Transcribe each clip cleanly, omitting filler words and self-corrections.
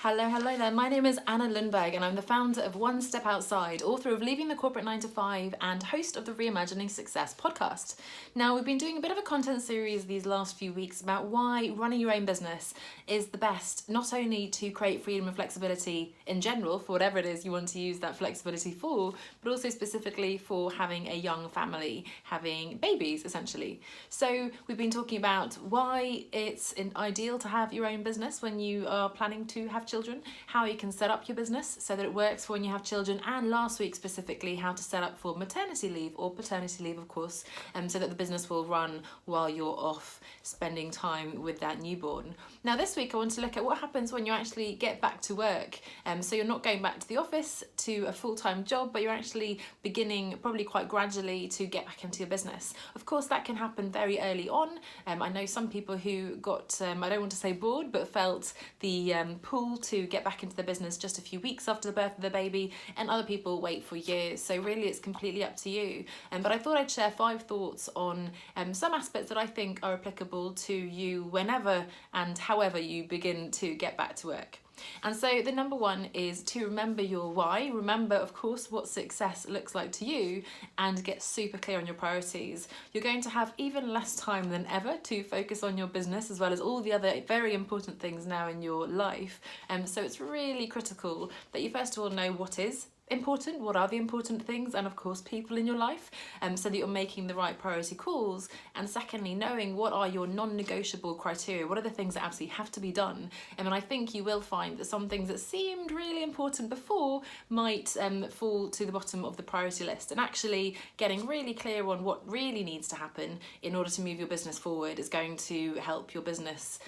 Hello there. My name is Anna Lundberg and I'm the founder of One Step Outside, author of Leaving the Corporate 9 to 5 and host of the Reimagining Success podcast. Now, we've been doing a bit of a content series these last few weeks about why running your own business is the best, not only to create freedom and flexibility in general for whatever it is you want to use that flexibility for, but also specifically for having a young family, having babies essentially. So we've been talking about why it's ideal to have your own business when you are planning to have children, how you can set up your business so that it works for when you have children, and last week specifically how to set up for maternity leave or paternity leave, of course, so that the business will run while you're off spending time with that newborn. Now this week I want to look at what happens when you actually get back to work. So you're not going back to the office to a full-time job, but you're actually beginning probably quite gradually to get back into your business. Of course that can happen very early on. I know some people who got, I don't want to say bored, but felt the pull to get back into the business just a few weeks after the birth of the baby, and other people wait for years. So really it's completely up to you. But I thought I'd share 5 thoughts on some aspects that I think are applicable to you whenever and however you begin to get back to work. And so the number 1 is to remember your why. Remember, of course, what success looks like to you and get super clear on your priorities. You're going to have even less time than ever to focus on your business as well as all the other very important things now in your life. So it's really critical that you first of all know what is important, what are the important things, and of course people in your life, so that you're making the right priority calls. And secondly, knowing what are your non-negotiable criteria, what are the things that absolutely have to be done. And I think you will find that some things that seemed really important before might fall to the bottom of the priority list, and actually getting really clear on what really needs to happen in order to move your business forward is going to help your business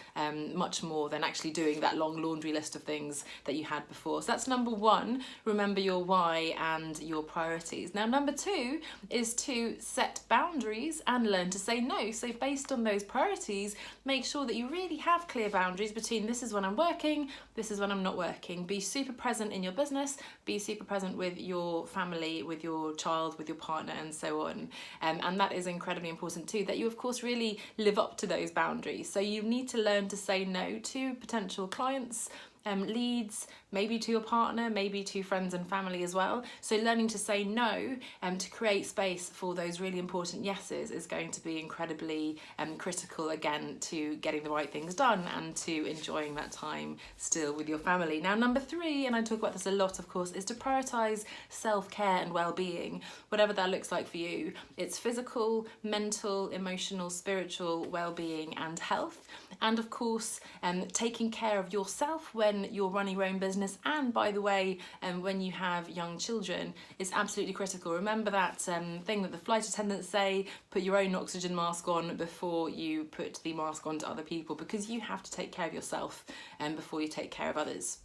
much more than actually doing that long laundry list of things that you had before. So that's number 1, remember your why and your priorities. Now number 2 is to set boundaries and learn to say no. So based on those priorities, make sure that you really have clear boundaries between this is when I'm working, this is when I'm not working. Be super present in your business, be super present with your family, with your child, with your partner, and so on. And that is incredibly important too, that you of course really live up to those boundaries. So you need to learn to say no to potential clients, leads, maybe to your partner, maybe to friends and family as well. So learning to say no to create space for those really important yeses is going to be incredibly critical, again, to getting the right things done and to enjoying that time still with your family. Now number 3, and I talk about this a lot of course, is to prioritise self-care and well-being, whatever that looks like for you. It's physical, mental, emotional, spiritual well-being and health. And of course taking care of yourself when you're running your own business, and by the way when you have young children, is absolutely critical. Remember that thing that the flight attendants say, put your own oxygen mask on before you put the mask on to other people, because you have to take care of yourself before you take care of others.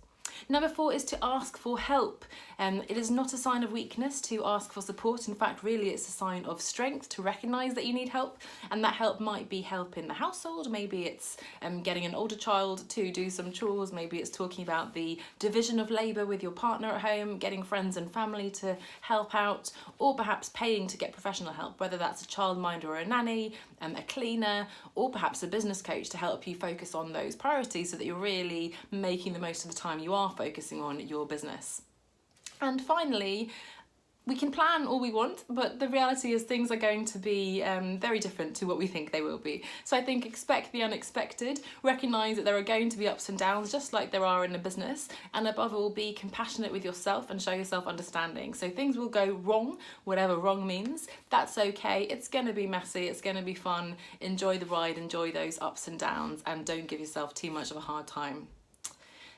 Number 4 is to ask for help. It is not a sign of weakness to ask for support. In fact, really it's a sign of strength to recognise that you need help, and that help might be help in the household. Maybe it's getting an older child to do some chores, maybe it's talking about the division of labour with your partner at home, getting friends and family to help out, or perhaps paying to get professional help, whether that's a childminder or a nanny, a cleaner, or perhaps a business coach to help you focus on those priorities so that you're really making the most of the time you are focusing on your business. And finally, we can plan all we want, but the reality is things are going to be very different to what we think they will be. So I think expect the unexpected, recognise that there are going to be ups and downs just like there are in a business, and above all be compassionate with yourself and show yourself understanding. So things will go wrong, whatever wrong means, that's okay. It's going to be messy, it's going to be fun. Enjoy the ride, enjoy those ups and downs, and don't give yourself too much of a hard time.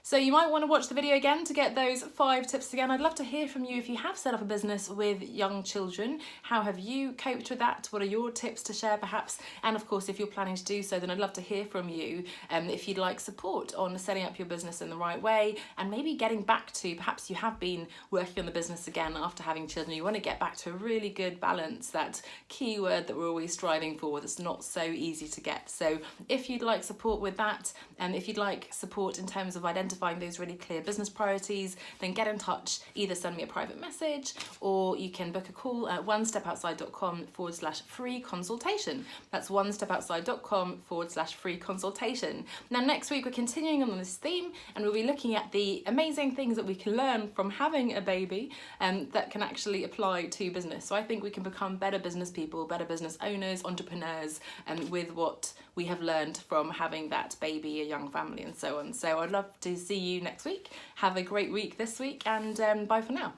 So you might want to watch the video again to get those 5 tips again. I'd love to hear from you if you have set up a business with young children. How have you coped with that? What are your tips to share perhaps? And of course, if you're planning to do so, then I'd love to hear from you if you'd like support on setting up your business in the right way, and maybe getting back to, perhaps you have been working on the business again after having children. You want to get back to a really good balance, that key word that we're always striving for that's not so easy to get. So if you'd like support with that, and if you'd like support in terms of identifying identifying those really clear business priorities, then get in touch. Either send me a private message or you can book a call at onestepoutside.com/free consultation. That's onestepoutside.com/free consultation. Now, next week we're continuing on this theme, and we'll be looking at the amazing things that we can learn from having a baby that can actually apply to business. So I think we can become better business people, better business owners, entrepreneurs, with what we have learned from having that baby, a young family, and so on. So I'd love to see you next week. Have a great week this week, and bye for now.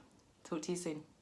Talk to you soon.